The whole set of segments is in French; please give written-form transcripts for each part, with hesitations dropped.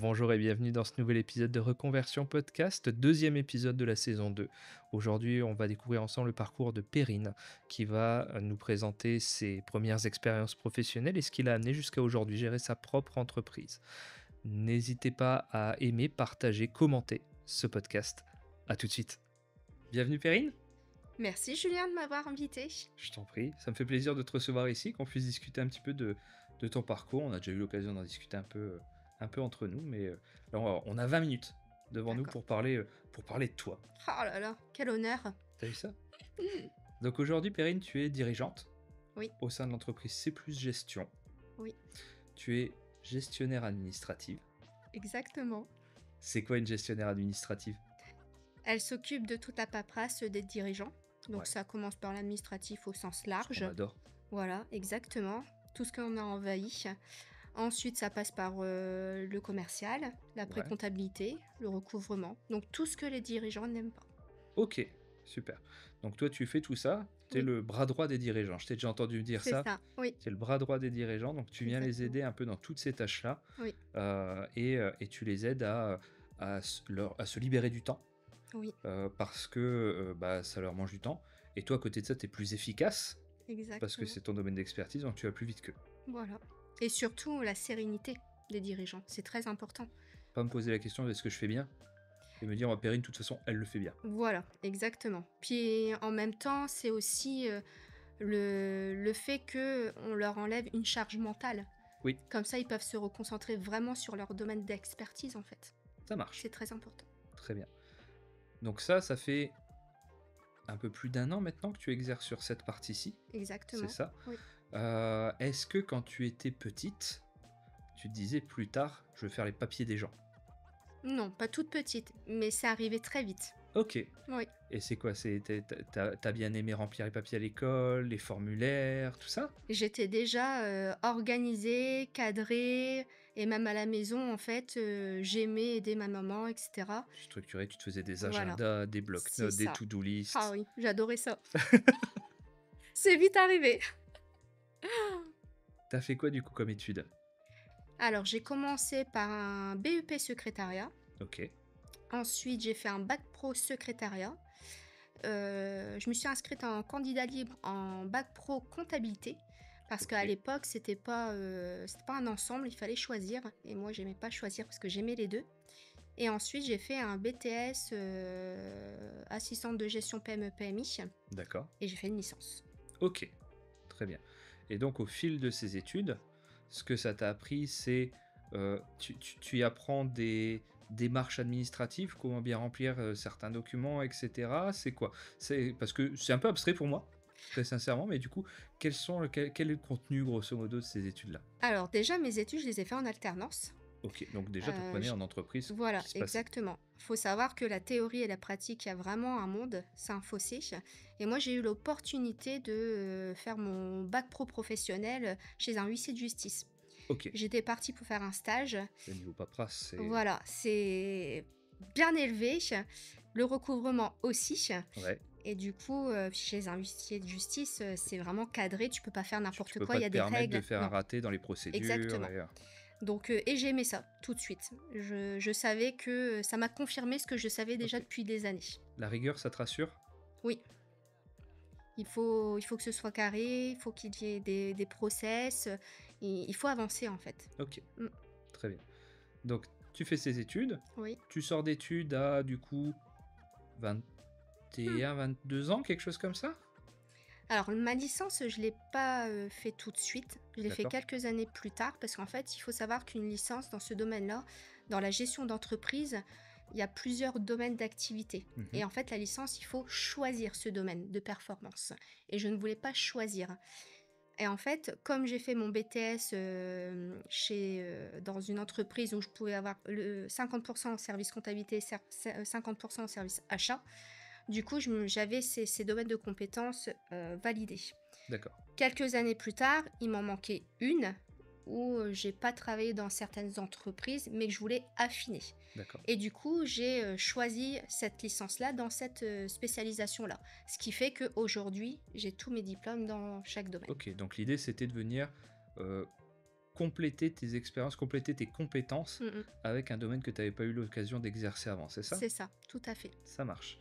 Bonjour et bienvenue dans ce nouvel épisode de Reconversion Podcast, deuxième épisode de la saison 2. Aujourd'hui, on va découvrir ensemble le parcours de Perrine qui va nous présenter ses premières expériences professionnelles et ce qui l'a amené jusqu'à aujourd'hui gérer sa propre entreprise. N'hésitez pas à aimer, partager, commenter ce podcast. À tout de suite. Bienvenue Perrine. Merci Julien de m'avoir invité. Je t'en prie, ça me fait plaisir de te recevoir ici, qu'on puisse discuter un petit peu de ton parcours. On a déjà eu l'occasion d'en discuter un peu entre nous, mais là, on a 20 minutes devant nous D'accord. pour parler de toi. Oh là là, quel honneur. T'as vu ça? Donc aujourd'hui, Perrine, tu es dirigeante Oui. au sein de l'entreprise C+ Gestion. Oui. Tu es gestionnaire administrative. Exactement. C'est quoi une gestionnaire administrative? Elle s'occupe de toute la paperasse des dirigeants. Donc Ouais. ça commence par l'administratif au sens On large. adore. Voilà, exactement. Tout ce qu'on a envahi. Ensuite, ça passe par le commercial, la pré-comptabilité, le recouvrement. Donc tout ce que les dirigeants n'aiment pas. Ok, super. Donc toi, tu fais tout ça. Tu es Oui. le bras droit des dirigeants. Je t'ai déjà entendu dire C'est ça. ça, oui. Tu es le bras droit des dirigeants, donc tu viens les Exactement. aider un peu dans toutes ces tâches-là. Oui. Et tu les aides à se libérer du temps. Oui, Parce que ça leur mange du temps. Et toi, à côté de ça, tu es plus efficace parce que exactement. c'est ton domaine d'expertise, donc tu vas plus vite qu'eux. Voilà. Et surtout, la sérénité des dirigeants. C'est très important. Pas me poser la question est-ce que je fais bien et me dire Perrine, de toute façon, elle le fait bien. Voilà, exactement. Puis en même temps, c'est aussi le fait qu'on leur enlève une charge mentale. Oui, Comme ça, ils peuvent se reconcentrer vraiment sur leur domaine d'expertise, en fait. ça marche. C'est très important. Très bien. Donc ça fait un peu plus d'1 an maintenant que tu exerces sur cette partie-ci. Exactement. C'est ça. Oui. Est-ce que quand tu étais petite, tu te disais plus tard, je veux faire les papiers des gens? Non, pas toute petite, mais c'est arrivé très vite. Ok. Oui. Et c'est quoi? T'as bien aimé remplir les papiers à l'école, les formulaires, tout ça? J'étais déjà organisée, cadrée, et même à la maison, en fait, j'aimais aider ma maman, etc. Structuré, tu te faisais des Voilà, agendas, des c'est blocs-notes, des ça. to-do Ah list. oui, j'adorais ça. C'est vite arrivé. T'as fait quoi du coup comme étude? Alors, j'ai commencé par un BEP secrétariat. Ok. Ensuite, j'ai fait un bac pro secrétariat. Je me suis inscrite en candidat libre en bac pro comptabilité. Parce qu'à Ok. l'époque, c'était pas un ensemble, il fallait choisir. Et moi, j'aimais pas choisir parce que j'aimais les deux. Et ensuite, j'ai fait un BTS assistante de gestion PME-PMI. D'accord. Et j'ai fait une licence. Ok. Très bien. Et donc au fil de ces études, ce que ça t'a appris, c'est tu y apprends des démarches administratives, comment bien remplir certains documents, etc. C'est quoi? C'est parce que c'est un peu abstrait pour moi, très sincèrement, mais du coup, quel est le contenu grosso modo de ces études-là? Alors, déjà, mes études, je les ai fait en alternance. Ok, donc déjà, tu apprenais en entreprise Voilà, qui se passait. exactement. Faut savoir que la théorie et la pratique, il y a vraiment un monde, c'est un fossé. Et moi, j'ai eu l'opportunité de faire mon bac pro professionnel chez un huissier de justice. Ok, J'étais partie pour faire un stage. le niveau paperasse, c'est... Voilà, c'est bien élevé. Le recouvrement aussi. Ouais, Et du coup, chez un huissier de justice, c'est vraiment cadré. Tu peux pas faire tu n'importe peux quoi, pas il y te a des permettre de règles. faire un Non, raté dans les procédures. exactement. Donc, et j'ai aimé ça tout de suite. Je savais que ça m'a confirmé ce que je savais déjà Ok. depuis des années. La rigueur, ça te rassure? Oui, il faut que ce soit carré, il faut qu'il y ait des process, il faut avancer en fait. Ok, Mm. très bien. Donc, tu fais ces études, Oui. tu sors d'études à, du coup, 21, 22 ans, quelque chose comme ça? Alors, ma licence, je ne l'ai pas fait tout de suite. Je l'ai fait D'accord. quelques années plus tard parce qu'en fait, il faut savoir qu'une licence dans ce domaine-là, dans la gestion d'entreprise, il y a plusieurs domaines d'activité. Mhm. Et en fait, la licence, il faut choisir ce domaine de performance. Et je ne voulais pas choisir. Et en fait, comme j'ai fait mon BTS dans une entreprise où je pouvais avoir le 50% en service comptabilité, 50% en service achat, du coup, j'avais ces domaines de compétences validés. D'accord. Quelques années plus tard, il m'en manquait une où j'ai pas travaillé dans certaines entreprises, mais que je voulais affiner. D'accord. Et du coup, j'ai choisi cette licence-là dans cette spécialisation-là. Ce qui fait qu'aujourd'hui, j'ai tous mes diplômes dans chaque domaine. Ok, donc l'idée, c'était de venir compléter tes expériences, compléter tes compétences Mmh mh. avec un domaine que tu avais pas eu l'occasion d'exercer avant, c'est ça? C'est ça, tout à fait. Ça marche.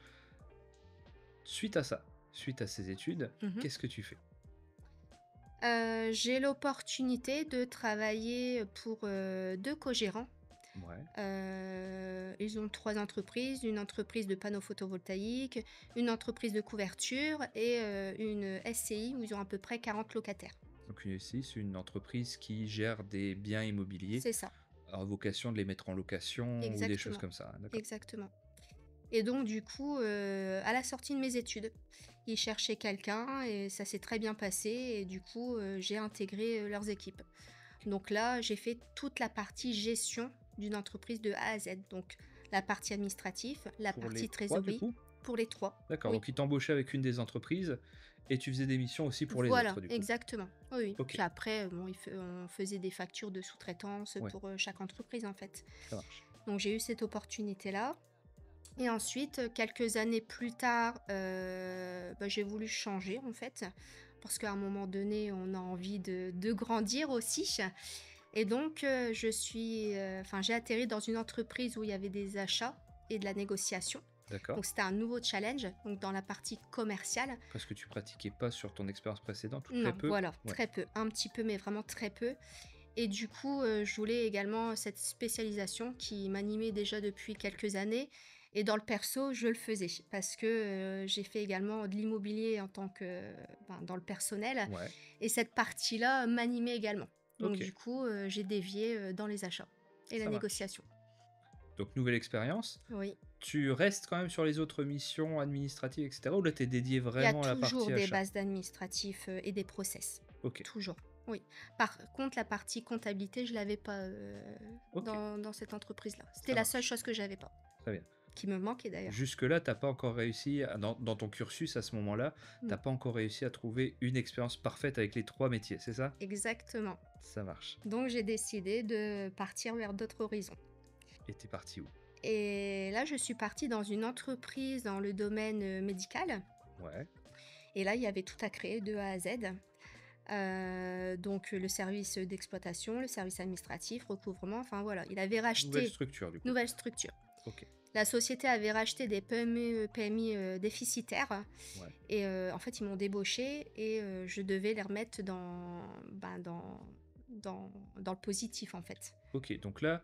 Suite à ça, suite à ces études, Mmh mh. qu'est-ce que tu fais? J'ai l'opportunité de travailler pour, 2 co-gérants. Ouais, Ils ont 3 entreprises, une entreprise de panneaux photovoltaïques, une entreprise de couverture et une SCI où ils ont à peu près 40 locataires. donc une SCI, c'est une entreprise qui gère des biens immobiliers C'est ça, à vocation de les mettre en location ou des choses exactement, comme ça, hein, d'accord. exactement. Et donc du coup, à la sortie de mes études, ils cherchaient quelqu'un et ça s'est très bien passé et du coup, j'ai intégré, leurs équipes. Donc là, j'ai fait toute la partie gestion d'une entreprise de A à Z. Donc la partie administrative, la Pour les partie 3 du trésorerie coup? pour les 3. D'accord, Oui, donc ils t'embauchaient avec une des entreprises et tu faisais des missions aussi pour les voilà, autres du coup? exactement. Oui, oui. OK, Puis après, bon, on faisait des factures de sous-traitance ouais, pour, chaque entreprise, en fait. ça marche. Donc j'ai eu cette opportunité-là et ensuite, quelques années plus tard, bah, j'ai voulu changer, en fait, parce qu'à un moment donné, on a envie de grandir aussi. Et donc, enfin, j'ai atterri dans une entreprise où il y avait des achats et de la négociation. D'accord. Donc, c'était un nouveau challenge, donc dans la partie commerciale. Parce que tu pratiquais pas sur ton expérience précédente ou très Non, peu? voilà, Ouais, très peu, un petit peu, mais vraiment très peu. Et du coup, je voulais également cette spécialisation qui m'animait déjà depuis quelques années. Et dans le perso, je le faisais parce que j'ai fait également de l'immobilier en tant que, ben, dans le personnel. ouais, Et cette partie-là m'animait également. Donc, OK, du coup, j'ai dévié dans les achats et la ça marche. négociation. Donc nouvelle expérience. Oui. Tu restes quand même sur les autres missions administratives et cetera ou là tu es dédié Il y a vraiment à la toujours partie des achat? bases d'administratif et des process. OK, Toujours. Oui. Par contre, la partie comptabilité, je l'avais pas OK, dans cette entreprise-là. C'était ça la seule marche. chose que j'avais pas. Très bien. Qui me manquait d'ailleurs. Jusque-là, t'as pas encore réussi dans ton cursus à ce moment-là, Mmh. t'as pas encore réussi à trouver une expérience parfaite avec les 3 métiers, c'est ça? Exactement. Ça marche. Donc j'ai décidé de partir vers d'autres horizons. Et tu parti où? Et là, je suis partie dans une entreprise dans le domaine, médical Ouais, et là, il y avait tout à créer de A à Z. Donc le service d'exploitation, le service administratif, recouvrement, enfin voilà. Il avait nouvelle racheté structure du coup. nouvelle structure. OK, La société avait racheté des PMI, déficitaires ouais. et en fait, ils m'ont débauchée et je devais les remettre ben, dans le positif, en fait. OK, donc là,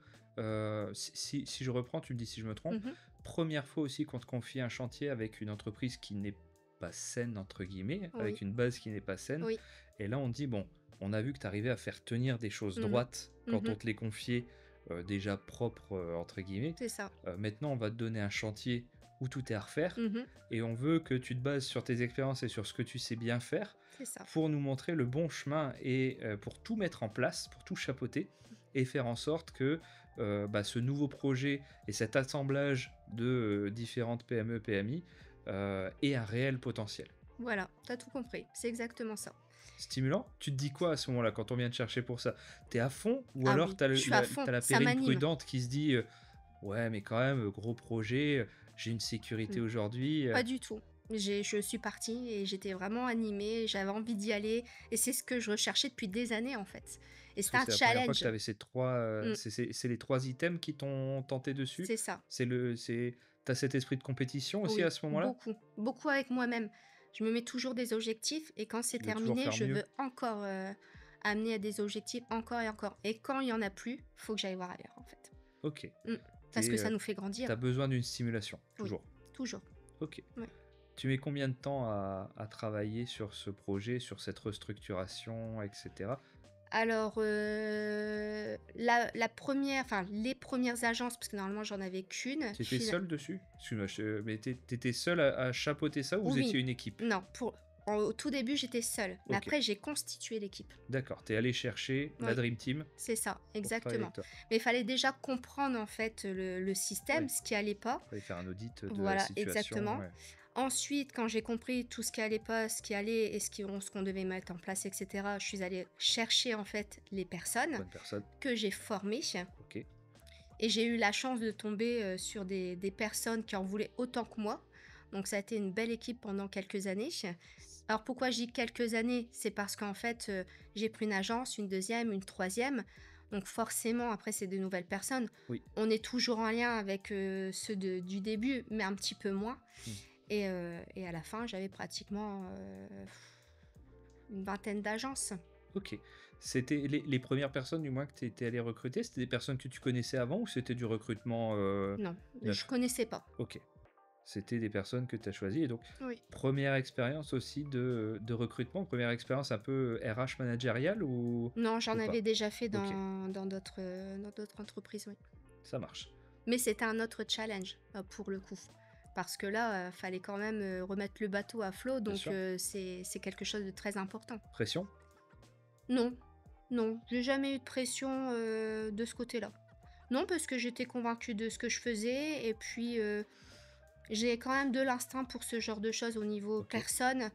si je reprends, tu me dis si je me trompe. Mmh. Première fois aussi qu'on te confie un chantier avec une entreprise qui n'est pas «saine» entre guillemets, avec Oui, une base qui n'est pas saine oui. et là on te dit: «Bon, on a vu que tu arrivais à faire tenir des choses Mmh. droites quand on Mmh. te les confiait, déjà «propres» entre guillemets. C'est ça. Maintenant on va te donner un chantier où tout est à refaire Mmh. et on veut que tu te bases sur tes expériences et sur ce que tu sais bien faire C'est ça. pour nous montrer le bon chemin et pour tout mettre en place, pour tout chapeauter et faire en sorte que bah, ce nouveau projet et cet assemblage de différentes PME, PMI ait un réel potentiel. Voilà, tu as tout compris. C'est exactement ça. Stimulant? Tu te dis quoi à ce moment-là quand on vient te chercher pour ça? T'es à fond ou Ah alors oui, t'as je suis à fond, la ça Périne m'anime. prudente qui se dit ouais mais quand même gros projet, j'ai une sécurité Mmh. aujourd'hui. Pas du tout. Je suis partie et j'étais vraiment animée, j'avais envie d'y aller et c'est ce que je recherchais depuis des années, en fait. Et Parce c'était que un c'est la première fois que tu challenge. avais ces 3, Mmh, c'est les 3 items qui t'ont tenté dessus? c'est ça. Tu cet esprit de compétition aussi à Oui, ce moment-là? beaucoup, beaucoup avec moi-même. Je me mets toujours des objectifs et quand c'est Tu veux toujours terminé, faire je mieux? veux encore, amener à des objectifs encore et encore et quand il y en a plus, faut que j'aille voir ailleurs, en fait. OK. Mmh. Tu Parce que ça nous fait grandir. besoin d'une stimulation, Oui, toujours? toujours. OK. Ouais. Tu mets combien de temps à travailler sur ce projet, sur cette restructuration et cetera? Alors, la 1re enfin, les premières agences, parce que normalement j'en avais qu'une, Tu étais seule dessus? Excuse-moi, mais tu étais seule à chapeauter ça ou vous oui, étiez une équipe? non, au tout début, j'étais seule, mais OK, après j'ai constitué l'équipe. d'accord, tu es allée chercher la Oui, dream team c'est ça, pour travailler exactement. avec toi. Mais il fallait déjà comprendre, en fait, le système, Oui, ce qui allait pas. il fallait faire un audit de la Voilà, situation, exactement. ouais. Ensuite, quand j'ai compris tout ce qui allait pas, ce qui allait et ce qu'on devait mettre en place et cetera, je suis allée chercher, en fait, les personnes Bonne personne, que j'ai formées OK. et j'ai eu la chance de tomber, sur des personnes qui en voulaient autant que moi. Donc ça a été une belle équipe pendant quelques années. Alors pourquoi je dis quelques années? C'est parce qu'en fait, j'ai pris une agence, une deuxième, une troisième. Donc forcément, après, c'est de nouvelles personnes. Oui. On est toujours en lien avec ceux du début, mais un petit peu moins. Mmh. Et à la fin, j'avais pratiquement une vingtaine d'agences. OK. C'était les premières personnes du moins que tu étais allé recruter, c'était des personnes que tu connaissais avant ou c'était du recrutement, Non, je neuf? connaissais pas. OK. C'était des personnes que tu as choisies et donc Oui. première expérience aussi de recrutement, première expérience un peu RH managériale Non, j'en ou pas? avais déjà fait OK, dans d'autres entreprises, oui. ça marche. Mais c'était un autre challenge, pour le coup. Parce que là, fallait quand même, remettre le bateau à flot, Bien donc sûr. c'est quelque chose de très important. Pression? Non, non, j'ai jamais eu de pression, de ce côté-là. Non, parce que j'étais convaincue de ce que je faisais et puis, j'ai quand même de l'instinct pour ce genre de choses au niveau OK. personne,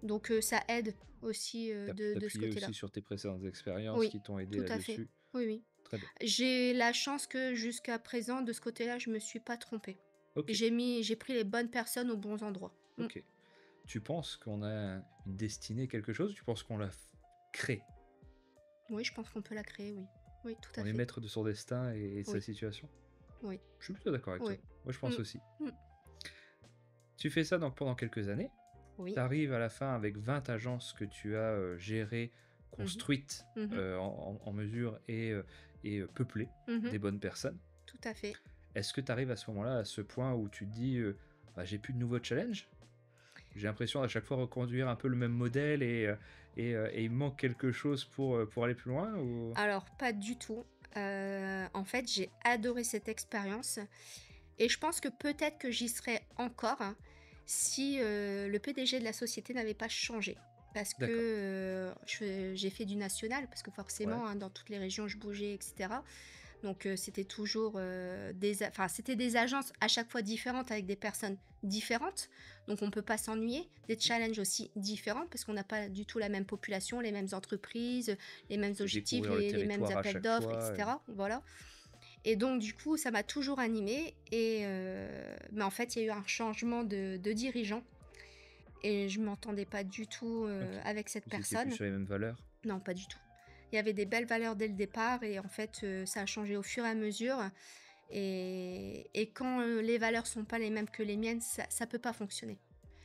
donc ça aide aussi, Tu as pu de ce t'appuyer côté-là. aussi sur tes précédentes expériences Oui, qui t'ont aidé tout à fait. là-dessus. Oui, oui. Très bien. J'ai la chance que jusqu'à présent, de ce côté-là, je me suis pas trompée. OK, J'ai pris les bonnes personnes aux bons endroits. Mmh. OK. Tu penses qu'on a une destinée, quelque chose? Tu penses qu'on la crée? Oui, je pense qu'on peut la créer, oui. Oui, tout à On est fait. maître de son destin et de sa Oui, situation? oui, Je suis plutôt d'accord avec toi. oui. Moi, je Mmh. pense aussi. Mmh. Tu fais ça donc pendant quelques années. Tu Oui. arrives à la fin avec 20 agences que tu as, gérées, Mmh. construites, Mmh. en mesure et peuplées Mmh. des bonnes personnes. Tout à fait. Est-ce que tu arrives à ce moment-là, à ce point où tu te dis, «Bah, j'ai plus de nouveaux challenges? J'ai l'impression à chaque fois reconduire un peu le même modèle et il me manque quelque chose pour aller plus loin» ou? Alors pas du tout. En fait, j'ai adoré cette expérience et je pense que peut-être que j'y serais encore, hein, si, le PDG de la société n'avait pas changé. Parce que, D'accord, j'ai fait du national, parce que ouais, forcément, hein, dans toutes les régions, je bougeais et cetera. Donc c'était toujours, c'était des agences à chaque fois différentes avec des personnes différentes, donc on ne peut pas s'ennuyer. Des challenges aussi différents parce qu'on n'a pas du tout la même population, les mêmes entreprises, les mêmes et objectifs, découvrir le les mêmes territoire à appels chaque d'offres et fois, cetera, voilà. Et donc du coup, ça m'a toujours animée et mais en fait, il y a eu un changement de dirigeant et je m'entendais pas du tout, OK. avec cette Vous étiez plus personne. sur les mêmes valeurs? Non, pas du tout. Il y avait des belles valeurs dès le départ et en fait, ça a changé au fur et à mesure et quand, les valeurs sont pas les mêmes que les miennes, ça peut pas fonctionner.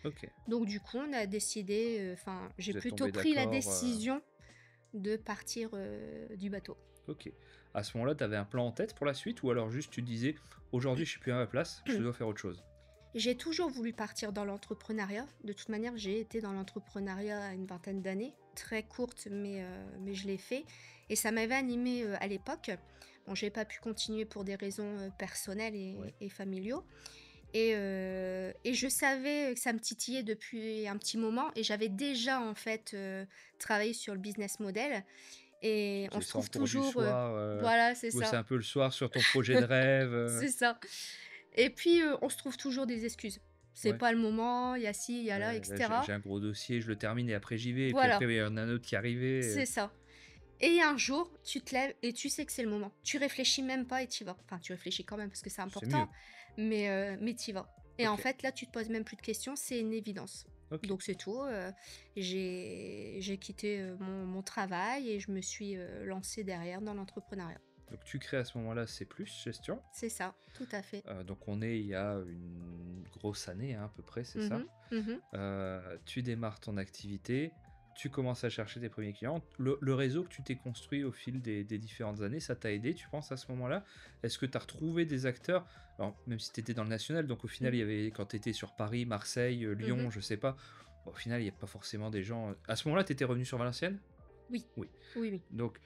OK. Donc du coup, on a décidé, enfin, j'ai Vous êtes plutôt tombés pris la d'accord, décision de partir, du bateau. OK. À ce moment-là, tu avais un plan en tête pour la suite ou alors juste tu disais: «Aujourd'hui, je suis plus à ma place, je dois faire autre chose»? J'ai toujours voulu partir dans l'entrepreneuriat. De toute manière, j'ai été dans l'entrepreneuriat à une vingtaine d'années, très courte, mais je l'ai fait. Et ça m'avait animée à l'époque. Bon, j'ai pas pu continuer pour des raisons personnelles Ouais. et familiaux. Et je savais que ça me titillait depuis un petit moment. Et j'avais déjà, en fait, travaillé sur le business model. Tu Et on faisais se ça en trouve cours du toujours. soir, Voilà, tu c'est bossais ça. un peu le soir sur ton projet de rêve, C'est ça. Et puis, on se trouve toujours des excuses. C'est ouais. pas le moment, il y a ci, il y a là, et Là, j'ai cetera. un gros dossier, je le termine et après j'y vais et puis après Voilà, il y en a un autre qui arrivait, c'est ça. Et un jour, tu te lèves et tu sais que c'est le moment. Tu réfléchis même pas et tu y vas. Enfin, tu réfléchis quand même parce que c'est c'est mieux. important, mais tu y vas. Et en OK, fait, là, tu te poses même plus de questions, c'est une évidence. OK. Donc c'est tout, j'ai quitté, mon travail et je me suis, lancée derrière dans l'entrepreneuriat. Donc tu crées à ce moment-là C+ Gestion, C'est ça, tout à fait. donc on est il y a une grosse année, hein, à peu près, c'est ça? Mmh mh. Mmh. Tu démarres ton activité, tu commences à chercher tes premiers clients. Le réseau que tu t'es construit au fil des différentes années, ça t'a aidé, tu penses, à ce moment-là? Est-ce que tu as retrouvé des acteurs? Alors, même si tu étais dans le national, donc au final, Mmh. il y avait quand tu étais sur Paris, Marseille, Mmh. Lyon, je sais pas, au final, il y a pas forcément des gens, à ce moment-là, tu étais revenu sur Valenciennes? Oui. Oui. Oui, oui. Donc,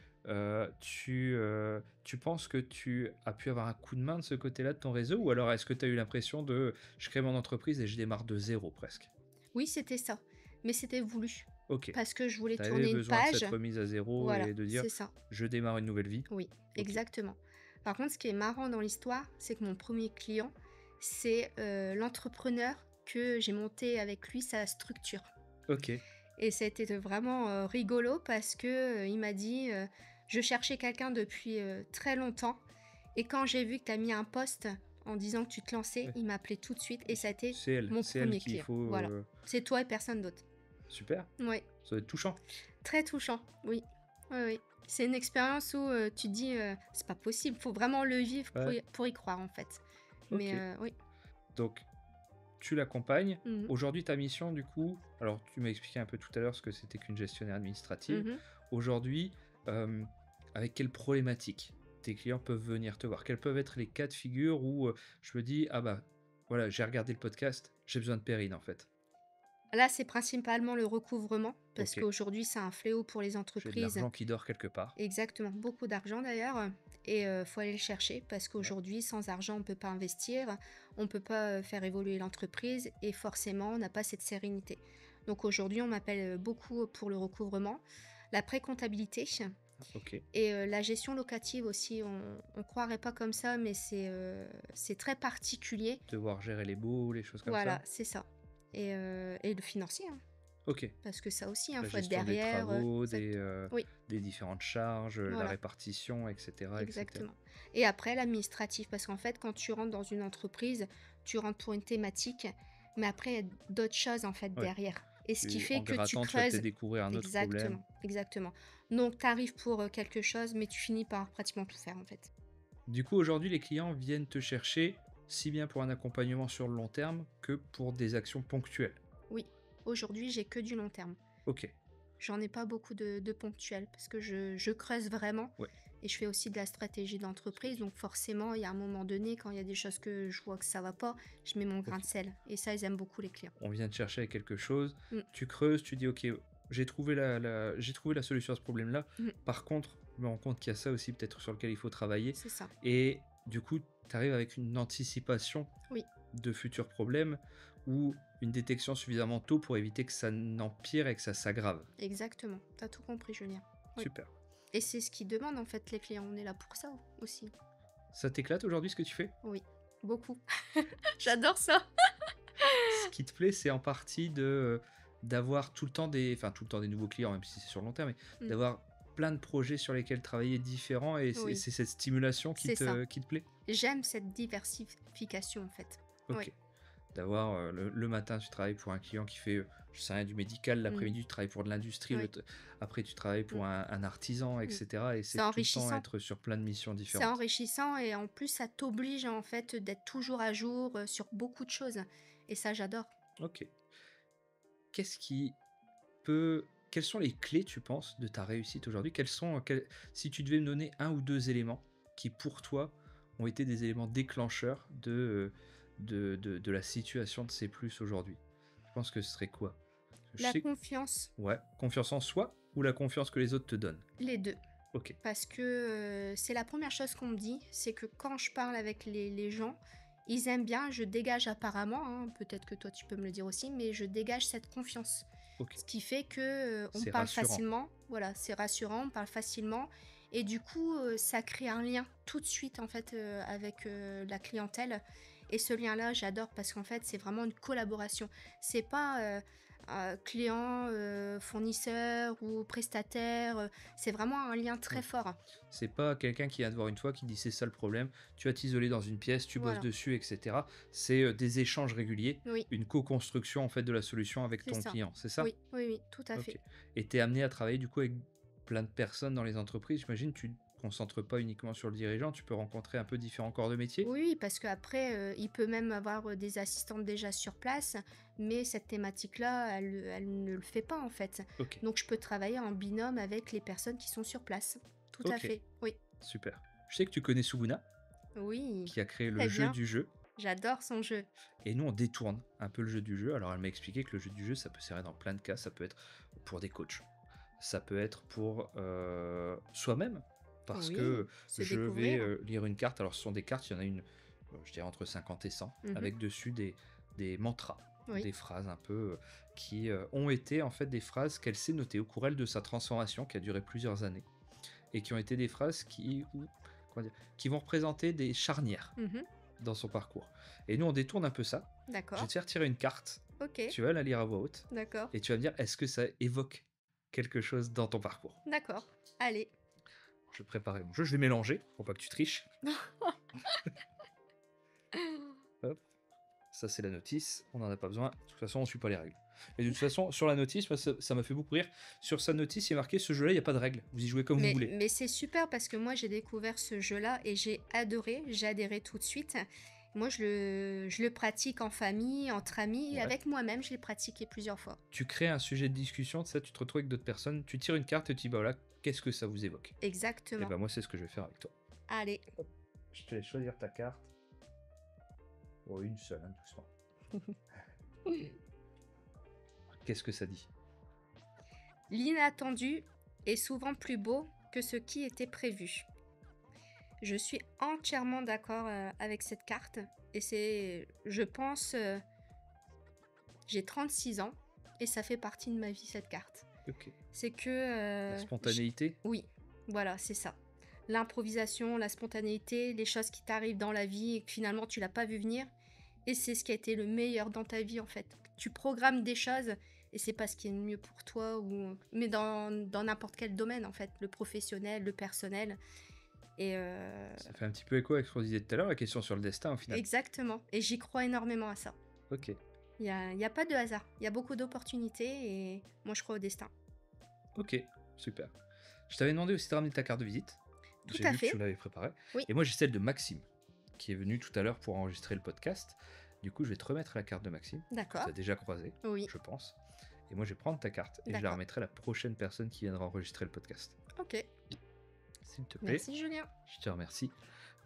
tu penses que tu as pu avoir un coup de main de ce côté-là de ton réseau? Ou alors est-ce que tu as eu l'impression de: «Je crée mon entreprise et je démarre de zéro presque»? Oui, c'était ça, mais c'était voulu. OK. Parce que je voulais Tu avais tourner une besoin de page. cette remise à zéro Voilà, et de dire: c'est ça. «Je démarre une nouvelle vie». Oui, OK. exactement. Par contre, ce qui est marrant dans l'histoire, c'est que mon premier client, c'est, l'entrepreneur que j'ai monté avec lui sa structure. OK. Et ça a été vraiment, rigolo parce que, il m'a dit, «Je cherchais quelqu'un depuis, très longtemps et quand j'ai vu que tu as mis un post en disant que tu te lançais, Ouais. il m'a appelé tout de suite et ça a été C'est elle mon c'est elle premier qu'il client». faut, Voilà, c'est toi et personne d'autre. super. Ouais, Ça doit être touchant. très touchant, oui. Oui, oui. C'est une expérience où, tu te dis, «C'est pas possible», faut vraiment le vivre Ouais, pour y croire, en fait. Mais OK. oui. Donc tu l'accompagnes. Mmh mh. Aujourd'hui, ta mission, du coup, alors tu m'as expliqué un peu tout à l'heure ce que c'était qu'une gestionnaire administrative. Mmh. Aujourd'hui, hem, avec quelles problématiques tes clients peuvent venir te voir? Quels peuvent être les cas de figure où, je me dis: «Ah bah, voilà, j'ai regardé le podcast, j'ai besoin de Perrine, en fait». Là, c'est principalement le recouvrement parce OK, qu'aujourd'hui, c'est un fléau pour les j'ai de entreprises. l'argent qui dort quelque part. Exactement, beaucoup d'argent d'ailleurs et faut aller le chercher parce Ouais, qu'aujourd'hui, sans argent, on ne peut pas investir, on ne peut pas, faire évoluer l'entreprise et forcément, on n'a pas cette sérénité. Donc aujourd'hui, on m'appelle, beaucoup pour le recouvrement, la pré-comptabilité OK. et la gestion locative aussi. On croirait pas comme ça, mais c'est très particulier. Devoir gérer les baux, les choses comme Voilà, ça? c'est ça et le financier, hein, OK. parce que ça aussi, il La faut être gestion des derrière, travaux, exact. Oui, des différentes charges, la voilà. répartition et cetera et cetera. Exactement. Et après l'administratif, parce qu'en fait, quand tu rentres dans une entreprise, tu rentres pour une thématique, mais après, il y a d'autres choses en fait Ouais, derrière. Et ce qui fait en que tu grattant, tu vas peut-être creuses. découvrir un autre problème. Exactement, exactement. Donc, tu arrives pour quelque chose, mais tu finis par pratiquement tout faire en fait. Du coup, aujourd'hui, les clients viennent te chercher, si bien pour un accompagnement sur le long terme que pour des actions ponctuelles. Oui, aujourd'hui, j'ai que du long terme. OK, J'en ai pas beaucoup de ponctuels parce que je creuse vraiment ouais. et je fais aussi de la stratégie d'entreprise. Donc forcément, il y a un moment donné, quand il y a des choses que je vois que ça va pas, je mets mon grain OK. de sel. Et ça, ils aiment beaucoup les clients. On vient te chercher avec quelque chose, Mm, tu creuses, tu dis: «OK, j'ai trouvé la solution à ce problème-là. mm, Par contre, je me rends compte qu'il y a ça aussi peut-être sur lequel il faut travailler» c'est ça. et du coup, tu arrives avec une anticipation Oui, de futurs problèmes ou une détection suffisamment tôt pour éviter que ça n'empire et que ça s'aggrave. exactement. T'as tout compris, Julien. Oui. Super. Et c'est ce qu'ils demandent en fait, les clients. On est là pour ça aussi. Ça t'éclate aujourd'hui ce que tu fais? Oui, beaucoup. J'adore ça. Ce qui te plaît, c'est en partie d'avoir tout le temps enfin tout le temps des nouveaux clients, même si c'est sur le long terme, mais Mm, d'avoir plein de projets sur lesquels travailler différents et oui, c'est cette stimulation c'est ça. qui te plaît? J'aime cette diversification en fait. Oui. OK. D'avoir, le matin, tu travailles pour un client qui fait, je sais rien, du médical, Mm, l'après-midi, tu travailles pour de l'industrie, oui. après tu travailles Mm, pour un artisan et mm. cetera et C'est c'est tout le temps enrichissant. être sur plein de missions C'est différentes. enrichissant et en plus, ça t'oblige en fait d'être toujours à jour sur beaucoup de choses. Et ça, j'adore. OK. Qu'est-ce qui quelles sont les clés, tu penses, de ta réussite aujourd'hui? Si tu devais me donner un ou 2 éléments qui, pour toi, ont été des éléments déclencheurs de la situation de C+ aujourd'hui, je pense que ce serait quoi? Je La sais confiance, ouais, confiance en soi ou la confiance que les autres te donnent? les deux. OK, Parce que c'est la première chose qu'on me dit, c'est que quand je parle avec les gens, ils aiment bien, je dégage apparemment, hein, peut-être que toi tu peux me le dire aussi, mais je dégage cette confiance. OK. Ce qui fait que on C'est parle rassurant. facilement, voilà, c'est rassurant, on parle facilement, et du coup, ça crée un lien tout de suite en fait avec la clientèle. Et ce lien-là, j'adore parce qu'en fait, c'est vraiment une collaboration. C'est pas client, fournisseur ou prestataire. C'est vraiment un lien très Ouais. fort. C'est pas quelqu'un qui vient te voir une fois qui dit: «C'est ça le problème», tu vas t'isoler dans une pièce, tu bosses Voilà. dessus et cetera. C'est, des échanges réguliers, Oui, une co-construction en fait de la solution avec c'est ton ça. client, c'est ça? Oui, oui, oui, tout à OK fait. et tu es amené à travailler du coup avec plein de personnes dans les entreprises, j'imagine? Tu te concentres pas uniquement sur le dirigeant, tu peux rencontrer un peu différents corps de métier? Oui, oui, parce qu'après, il peut même avoir des assistantes déjà sur place, mais cette thématique-là, elle ne le fait pas en fait. OK, Donc je peux travailler en binôme avec les personnes qui sont sur place. Tout à OK, fait, oui. super. Je sais que tu connais Suguna, Oui, qui a créé le très jeu bien. du jeu J'adore son jeu. et nous on détourne un peu le jeu du jeu. Alors elle m'a expliqué que le jeu du jeu, ça peut servir dans plein de cas, ça peut être pour des coachs. Ça peut être pour, soi-même, parce Oui, que se je vais, découvrir. lire une carte. Alors ce sont des cartes, il y en a une, je dirais entre 50 et 100, Mhm. avec dessus des mantras, Oui, des phrases un peu, qui, ont été en fait des phrases qu'elle s'est notées au cours elle de sa transformation qui a duré plusieurs années et qui ont été des phrases comment dire? Qui vont représenter des charnières mhm. dans son parcours et nous on détourne un peu ça. Je vais D'accord. te faire tirer une carte, Ok, tu vas la lire à voix haute d'accord. et tu vas me dire est-ce que ça évoque quelque chose dans ton parcours? D'accord. Allez. Je vais préparer mon jeu, je vais mélanger pour pas que tu triches. Hop, ça c'est la notice, on n'en a pas besoin. De toute façon, on suit pas les règles. Et de toute façon, sur la notice, moi, ça m'a fait beaucoup rire. Sur sa notice, il est marqué ce jeu-là, il n'y a pas de règles. Vous y jouez comme vous voulez. Mais c'est super parce que moi, j'ai découvert ce jeu-là et j'ai adoré. J'ai adhéré tout de suite. Moi, je le pratique en famille, entre amis, Ouais. avec moi-même, je l'ai pratiqué plusieurs fois. Tu crées un sujet de discussion, ça, tu te retrouves avec d'autres personnes, tu tires une carte et tu dis, bah voilà, qu'est-ce que ça vous évoque? Et Exactement. bah moi, c'est ce que je vais faire avec toi. Allez. Je te laisse choisir ta carte. Oh, une seule, hein, doucement. Qu'est-ce que ça dit? L'inattendu est souvent plus beau que ce qui était prévu. Je suis entièrement d'accord avec cette carte. Et c'est, je pense, j'ai 36 ans et ça fait partie de ma vie, cette carte. Ok. C'est que... La spontanéité? Oui, voilà, c'est ça. L'improvisation, la spontanéité, les choses qui t'arrivent dans la vie et que finalement tu l'as pas vu venir. Et c'est ce qui a été le meilleur dans ta vie en fait. Tu programmes des choses et c'est pas ce qui est le mieux pour toi, mais dans n'importe quel domaine en fait, le professionnel, le personnel. Et Ça fait un petit peu écho avec ce qu'on disait tout à l'heure, la question sur le destin au final. exactement. Et j'y crois énormément à ça. Ok. Y a pas de hasard. Il y a beaucoup d'opportunités et moi je crois au destin. Ok, super. Je t'avais demandé aussi de ramener ta carte de visite. Tout J'ai à vu que fait. tu l'avais préparée. Oui. Et moi, j'ai celle de Maxime, qui est venu tout à l'heure pour enregistrer le podcast. Du coup, je vais te remettre la carte de Maxime. D'accord. Tu as déjà croisé, Oui. je pense. Et moi, je vais prendre ta carte et je la D'accord. remettrai à la prochaine personne qui viendra enregistrer le podcast. Ok. S'il te plaît. Merci Julien. Je te remercie.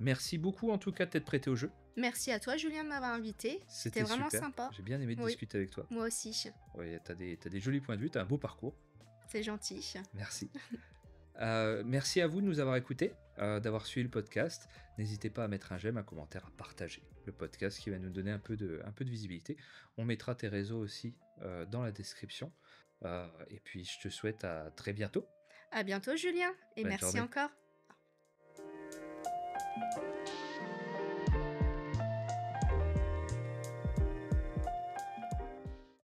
Merci beaucoup en tout cas de t'être prêté au jeu. Merci à toi Julien de m'avoir invité. C'était vraiment super. sympa. J'ai bien aimé de Oui. discuter avec toi. Moi aussi. Ouais, t'as des jolis points de vue, t'as un beau parcours. C'est gentil. Merci. Merci à vous de nous avoir écoutés, d'avoir suivi le podcast. N'hésitez pas à mettre un j'aime, un commentaire, à partager le podcast qui va nous donner un peu de visibilité. On mettra tes réseaux aussi dans la description. Et puis je te souhaite à très bientôt. À bientôt Julien et Bonne merci journée. encore.